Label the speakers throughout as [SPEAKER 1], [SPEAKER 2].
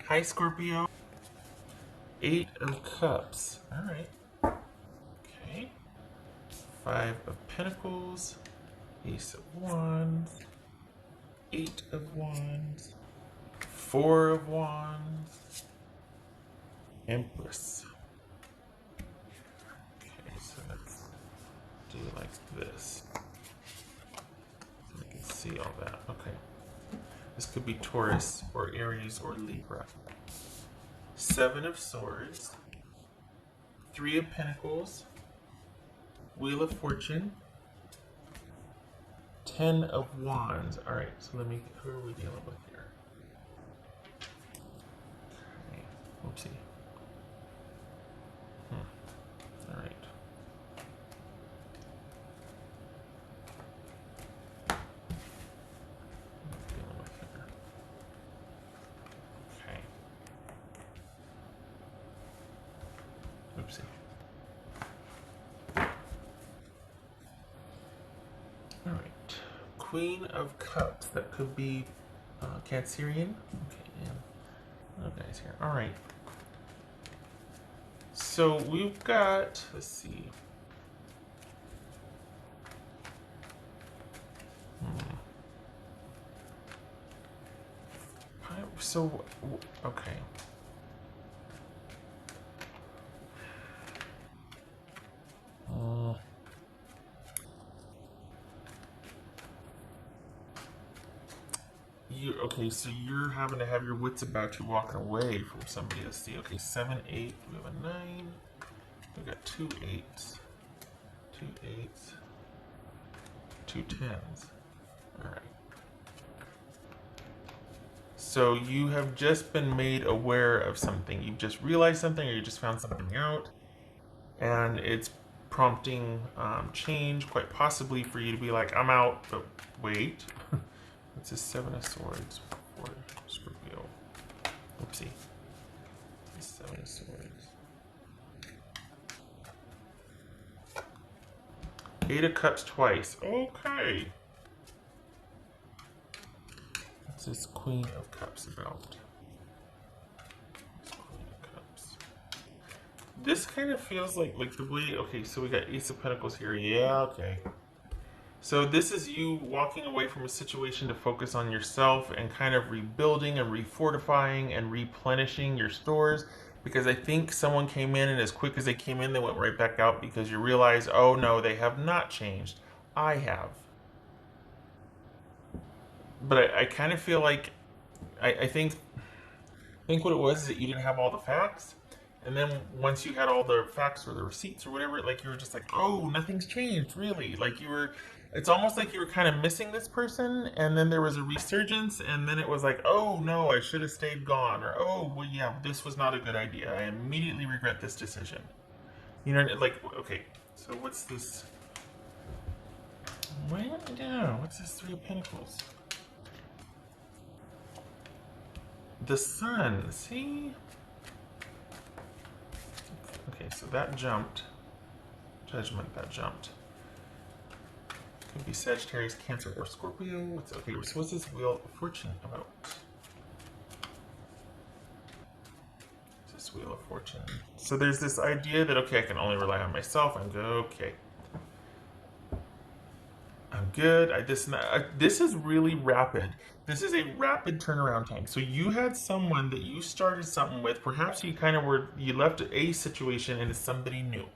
[SPEAKER 1] Hi, Scorpio. Eight of Cups. All right. Okay. Five of Pentacles. Ace of Wands. Eight of Wands. Four of Wands. Empress. Okay, so let's do like this. So we can see all that. Okay. This could be Taurus or Aries or Libra. Seven of Swords. Three of Pentacles. Wheel of Fortune. Ten of Wands. All right, so who are we dealing with here? Okay, oopsie. All right. Dealing with here. Okay. Oopsie. All right. Queen of Cups. That could be Cancerian. Okay, and little guys here. All right. So we've got, let's see. So, okay. Okay, so you're having to have your wits about you walking away from somebody. Let's see. Okay, 7, 8. We have a 9. We got 2 8s. 2 8s. 2 10s. All right. So you have just been made aware of something. You've just realized something, or you just found something out, and it's prompting change, quite possibly for you to be like, I'm out, but wait. It's a 7 of Swords for Scorpio. Oopsie. 7 of Swords. 8 of Cups twice. Okay. What's this Queen of Cups about? Queen of Cups. This kind of feels like the way. Okay, so we got Ace of Pentacles here. Yeah. Okay. So this is you walking away from a situation to focus on yourself and kind of rebuilding and refortifying and replenishing your stores, because I think someone came in and as quick as they came in, they went right back out because you realize, oh no, they have not changed. I have. But I kind of feel like, I think what it was is that you didn't have all the facts. And then once you had all the facts or the receipts or whatever, like you were just like, oh, nothing's changed, really. Like you were, it's almost like you were kind of missing this person, and then there was a resurgence, and then it was like, oh no, I should have stayed gone, or oh, well, yeah, this was not a good idea. I immediately regret this decision. You know, like, okay, so what's this? What's this Three of Pentacles? The Sun, see? Okay, so that jumped. Judgment, that jumped. Could be Sagittarius, Cancer, or Scorpio. Okay, so what's this Wheel of Fortune about? What's this Wheel of Fortune? So there's this idea that, okay, I can only rely on myself. I'm good. Okay. I'm good. This is really rapid. This is a rapid turnaround time. So you had someone that you started something with. Perhaps you you left a situation and it's somebody new.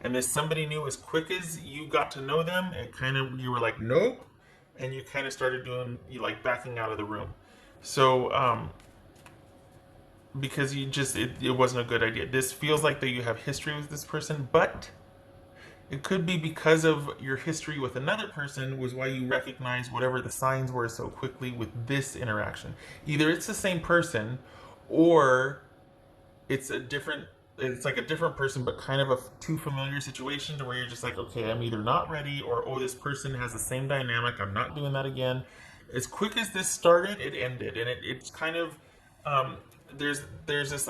[SPEAKER 1] And this somebody new, as quick as you got to know them, you were like, nope. And you kind of started backing out of the room. So, because it wasn't a good idea. This feels like that you have history with this person, but it could be because of your history with another person was why you recognize whatever the signs were so quickly with this interaction. Either it's the same person, or it's like a different person, but kind of a too familiar situation to where you're just like, okay, I'm either not ready, or oh, this person has the same dynamic, I'm not doing that again. As quick as this started, it ended, and it's kind of there's this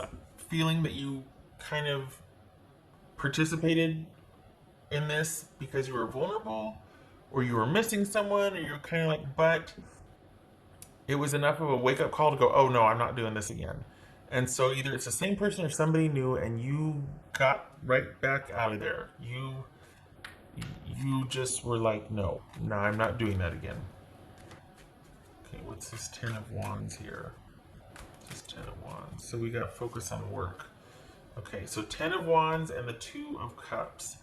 [SPEAKER 1] feeling that you kind of participated in this because you were vulnerable, or you were missing someone, or you're kind of like, but it was enough of a wake-up call to go, oh no, I'm not doing this again. And so either it's the same person or somebody new, and you got right back out of there. You just were like, no, no, I'm not doing that again. Okay, what's this Ten of Wands here? This Ten of Wands. So we got focus on work. Okay, so Ten of Wands and the Two of Cups.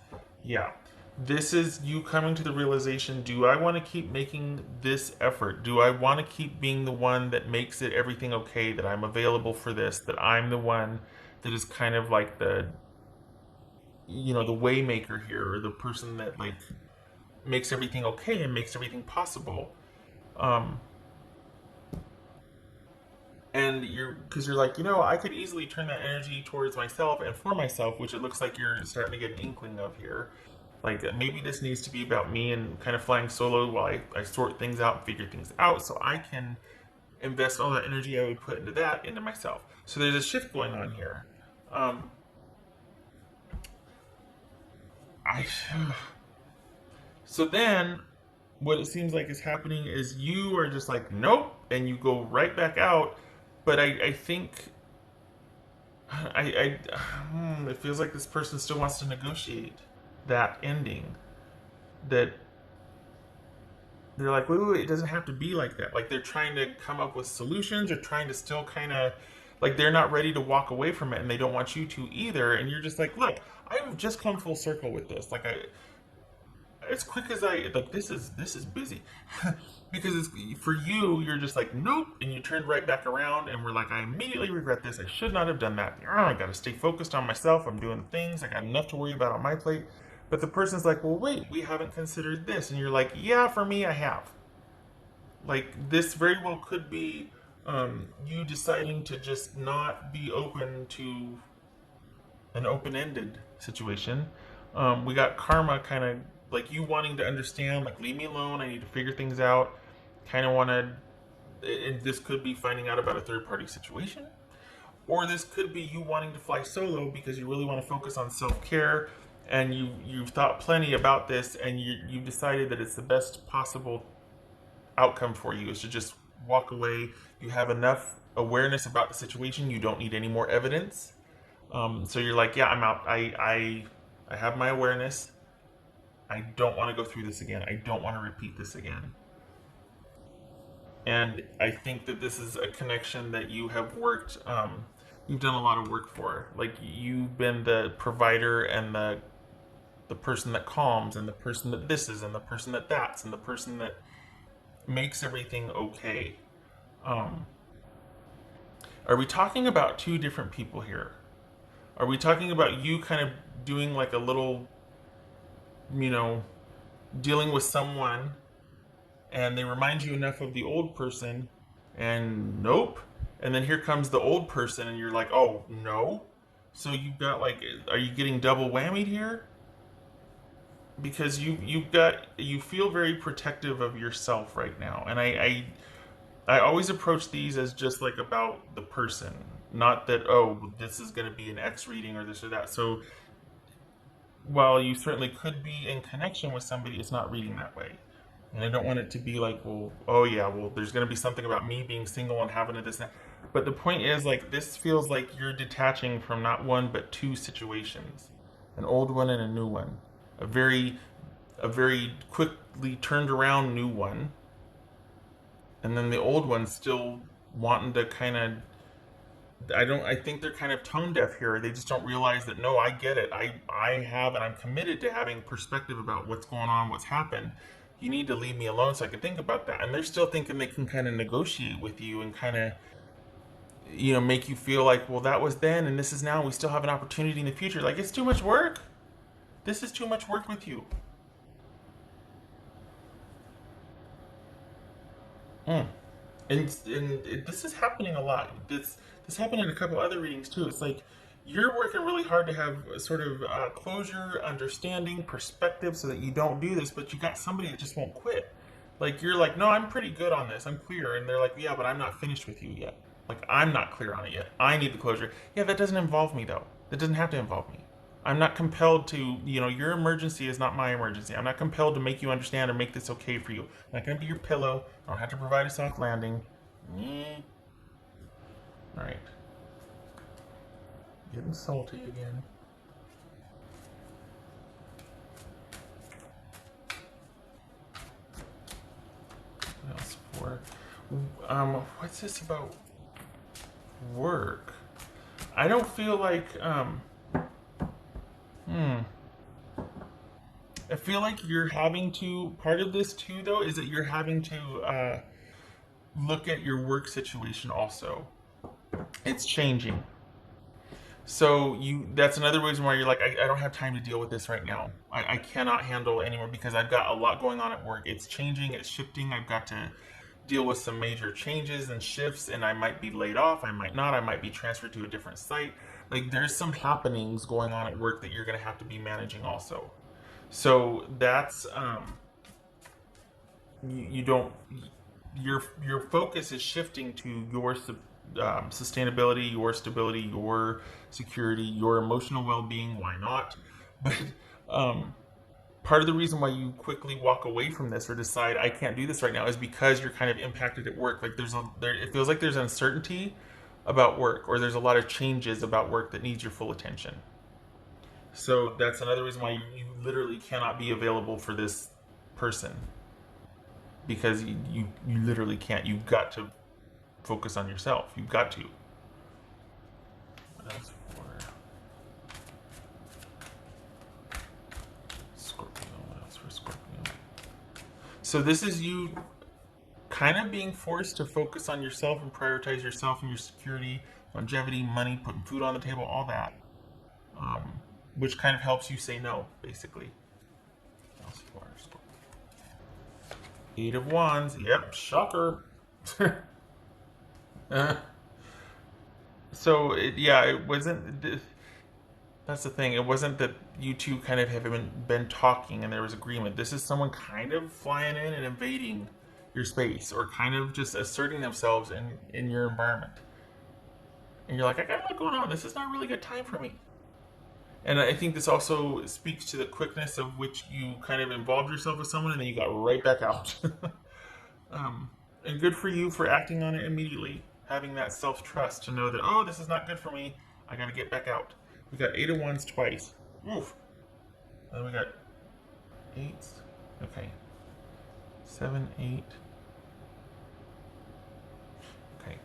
[SPEAKER 1] Yeah, this is you coming to the realization, do I want to keep making this effort? Do I want to keep being the one that makes it everything okay, that I'm available for this, that I'm the one that is kind of like the, you know, the waymaker here, or the person that like makes everything okay and makes everything possible? Um, and because you're like, you know, I could easily turn that energy towards myself and for myself, which it looks like you're starting to get an inkling of here. Like maybe this needs to be about me and kind of flying solo while I sort things out and figure things out, so I can invest all that energy I would put into that into myself. So there's a shift going on here. um I So then what it seems like is happening is you are just like, nope, and you go right back out. But I think it feels like this person still wants to negotiate that ending. That they're like, wait, it doesn't have to be like that. Like they're trying to come up with solutions, or trying to still kind of like they're not ready to walk away from it, and they don't want you to either. And you're just like, look, I've just come full circle with this. Like as quick as I like, this is busy. Because it's, for you, you're just like, nope, and you turned right back around, and we're like, I immediately regret this. I should not have done that. I got to stay focused on myself. I'm doing things. I got enough to worry about on my plate. But the person's like, well, wait, we haven't considered this, and you're like, yeah, for me, I have. Like this very well could be you deciding to just not be open to an open-ended situation. We got karma, kind of like you wanting to understand, like, leave me alone, I need to figure things out. Kind of want to, and this could be finding out about a third-party situation, or this could be you wanting to fly solo because you really want to focus on self-care, and you've thought plenty about this, and you've decided that it's the best possible outcome for you is to just walk away. You have enough awareness about the situation, you don't need any more evidence. So you're like, yeah, I'm out. I have my awareness. I don't want to go through this again. I don't want to repeat this again. And I think that this is a connection that you have worked, you've done a lot of work for. Like you've been the provider, and the person that calms, and the person that this is, and the person that that's, and the person that makes everything okay. Um, are we talking about two different people here? Are we talking about you kind of doing like a little, you know, dealing with someone, and they remind you enough of the old person, and nope, and then here comes the old person, and you're like, oh no. So you've got like, are you getting double whammied here? Because you feel very protective of yourself right now, and I always approach these as just like about the person, not that, oh, this is going to be an X reading or this or that. So while you certainly could be in connection with somebody, it's not reading that way. And I don't want it to be like, well, oh yeah, well, there's going to be something about me being single and having a this and that. But the point is, like, this feels like you're detaching from not one but two situations, an old one and a new one, a very quickly turned around new one, and then the old one still wanting to kind of, I think they're kind of tone deaf here. They just don't realize that, no, I get it. I have, and I'm committed to having perspective about what's going on, what's happened. You need to leave me alone so I can think about that. And they're still thinking they can kind of negotiate with you and kind of, you know, make you feel like, well, that was then and this is now. We still have an opportunity in the future. Like, it's too much work. This is too much work with you. Mm. And this is happening a lot. This happened in a couple other readings too. It's like you're working really hard to have a sort of closure, understanding, perspective, so that you don't do this. But you got somebody that just won't quit. Like you're like, no, I'm pretty good on this. I'm clear, and they're like, yeah, but I'm not finished with you yet. Like I'm not clear on it yet. I need the closure. Yeah, that doesn't involve me though. That doesn't have to involve me. I'm not compelled to, you know, your emergency is not my emergency. I'm not compelled to make you understand or make this okay for you. I'm not going to be your pillow. I don't have to provide a soft landing. Mm. All right. Getting salty again. What else for? What's this about work? I don't feel like I feel like you're having to. Part of this too, though, is that you're having to look at your work situation also. It's changing. So that's another reason why you're like, I don't have time to deal with this right now. I cannot handle anymore because I've got a lot going on at work. It's changing, it's shifting. I've got to deal with some major changes and shifts, and I might be laid off, I might not, I might be transferred to a different site. Like there's some happenings going on at work that you're gonna have to be managing also. So that's you don't your focus is shifting to your sustainability, your stability, your security, your emotional well-being. Why not? But um, part of the reason why you quickly walk away from this or decide I can't do this right now is because you're kind of impacted at work. Like it feels like there's uncertainty about work, or there's a lot of changes about work that needs your full attention. So that's another reason why you literally cannot be available for this person because you literally can't. You've got to focus on yourself. You've got to. What else for Scorpio? What else for Scorpio? So this is you kind of being forced to focus on yourself and prioritize yourself and your security, longevity, money, putting food on the table, all that. Which kind of helps you say no, basically. What else for Scorpio? Eight of Wands. Yep, shocker. uh, yeah, it wasn't. That's the thing. It wasn't that you two kind of have been talking and there was agreement. This is someone kind of flying in and invading your space, or kind of just asserting themselves in your environment. And you're like, I got a lot going on. This is not a really good time for me. And I think this also speaks to the quickness of which you kind of involved yourself with someone and then you got right back out. And good for you for acting on it immediately, having that self trust to know that, oh, this is not good for me. I got to get back out. We got Eight of Wands twice. Oof. And we got eights. Okay. 7, 8. Okay.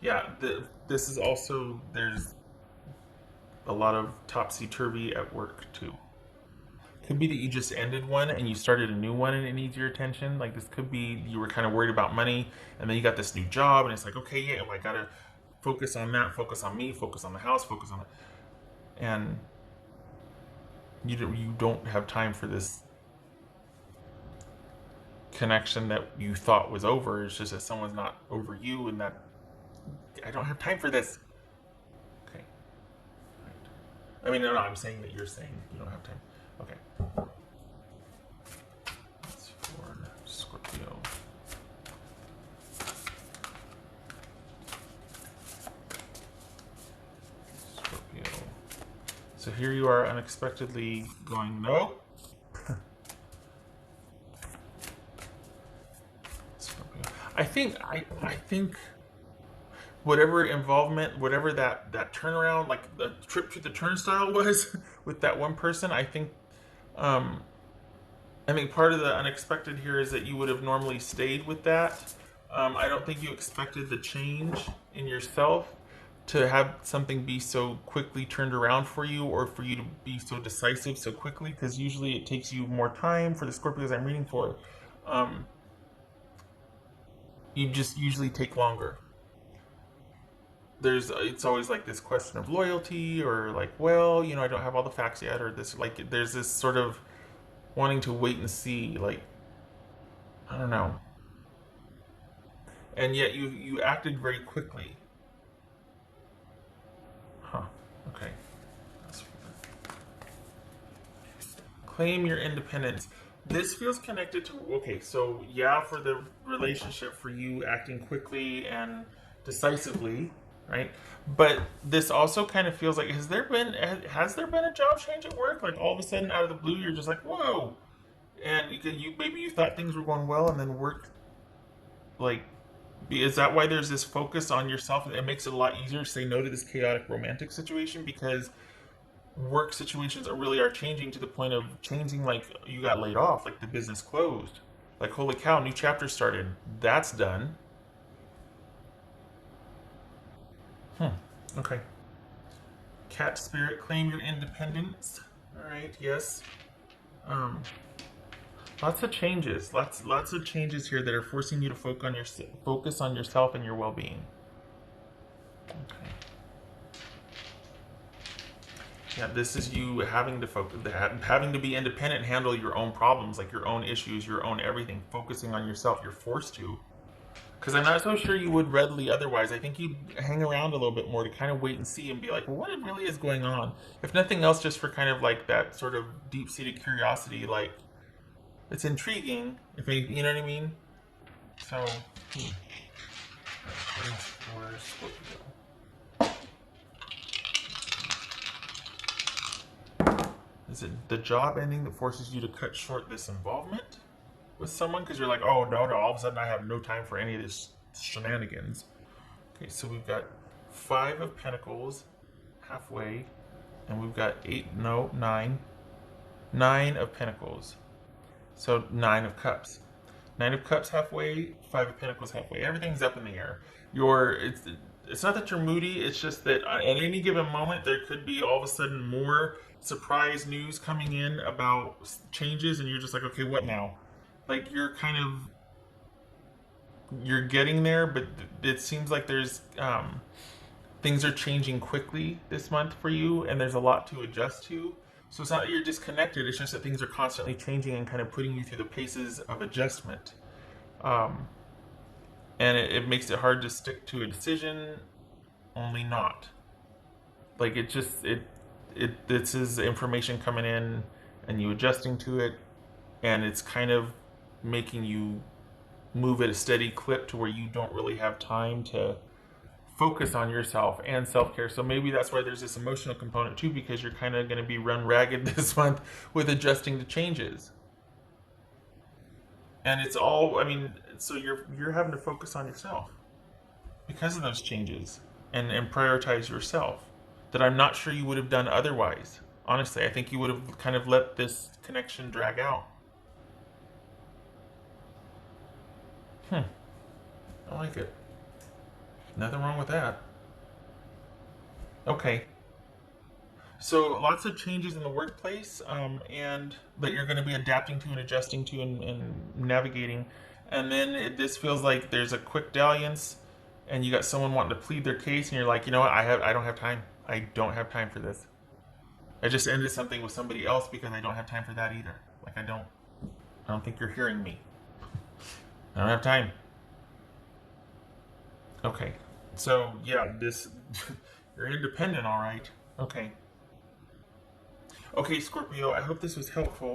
[SPEAKER 1] Yeah, this is also, there's a lot of topsy-turvy at work too. Could be that you just ended one and you started a new one and it needs your attention. Like this could be you were kind of worried about money and then you got this new job and it's like, okay, yeah, well, I gotta focus on that, focus on me, focus on the house, focus on it. And you don't have time for this connection that you thought was over. It's just that someone's not over you, and that I don't have time for this. Okay. Right. I mean, no, I'm saying that you're saying you don't have time. Okay. That's for Scorpio. Scorpio. So here you are unexpectedly going, no. Scorpio. I think whatever involvement, whatever that turnaround, like the trip to the turnstile was with that one person, um, I think part of the unexpected here is that you would have normally stayed with that. I don't think you expected the change in yourself to have something be so quickly turned around for you, or for you to be so decisive so quickly, because usually it takes you more time. For the Scorpios I'm reading for, um, you just usually take longer. It's always like this question of loyalty, or like, well, I don't have all the facts yet, or this, like, there's this sort of wanting to wait and see, like, I don't know. And yet you acted very quickly. Huh. Okay. Claim your independence. This feels connected to, okay, so yeah, for the relationship, for you acting quickly and decisively, right? But this also kind of feels like, has there been a job change at work? Like all of a sudden, out of the blue, you're just like, whoa, and you maybe you thought things were going well, and then work like Is that why there's this focus on yourself? It makes it a lot easier to say no to this chaotic romantic situation, because work situations are changing to the point of changing, like you got laid off, like the business closed. Like, holy cow, new chapter started. That's done. Hmm. Okay. Cat spirit, claim your independence. All right. Yes. Um. Lots of changes. Lots of changes here that are forcing you to focus on yourself and your well-being. Okay. Yeah, this is you having to focus, having to be independent and handle your own problems, like your own issues, your own everything. Focusing on yourself. You're forced to. Because I'm not so sure you would readily otherwise. I think you'd hang around a little bit more to kind of wait and see and be like, well, what really is going on? If nothing else, just for kind of like that sort of deep-seated curiosity, like it's intriguing. If you know what I mean. So, for Scorpio, is it the job ending that forces you to cut short this involvement with someone because you're like, oh no, all of a sudden I have no time for any of this shenanigans. Okay, so we've got 5 of Pentacles halfway, and we've got 9 of Pentacles. So 9 of Cups. 9 of Cups halfway, 5 of Pentacles halfway. Everything's up in the air. It's not that you're moody, it's just that at any given moment there could be all of a sudden more surprise news coming in about changes, and you're just like, okay, what now? Like you're getting there, but it seems like there's things are changing quickly this month for you, and there's a lot to adjust to. So it's not that you're disconnected, it's just that things are constantly changing and kind of putting you through the paces of adjustment. And it makes it hard to stick to a decision, only not. Like this is information coming in and you adjusting to it, and it's kind of making you move at a steady clip to where you don't really have time to focus on yourself and self-care. So maybe that's why there's this emotional component too, because you're kind of going to be run ragged this month with adjusting to changes. And it's all, I mean, so you're having to focus on yourself because of those changes, and prioritize yourself, that I'm not sure you would have done otherwise. Honestly, I think you would have kind of let this connection drag out. I like it. Nothing wrong with that. Okay. So lots of changes in the workplace, and that you're going to be adapting to and adjusting to, and navigating. And then this feels like there's a quick dalliance, and you got someone wanting to plead their case, and you're like, you know what? I don't have time. I don't have time for this. I just ended something with somebody else because I don't have time for that either. Like I don't think you're hearing me. I don't have time. Okay. So yeah, you're independent, all right. Okay. Okay, Scorpio, I hope this was helpful.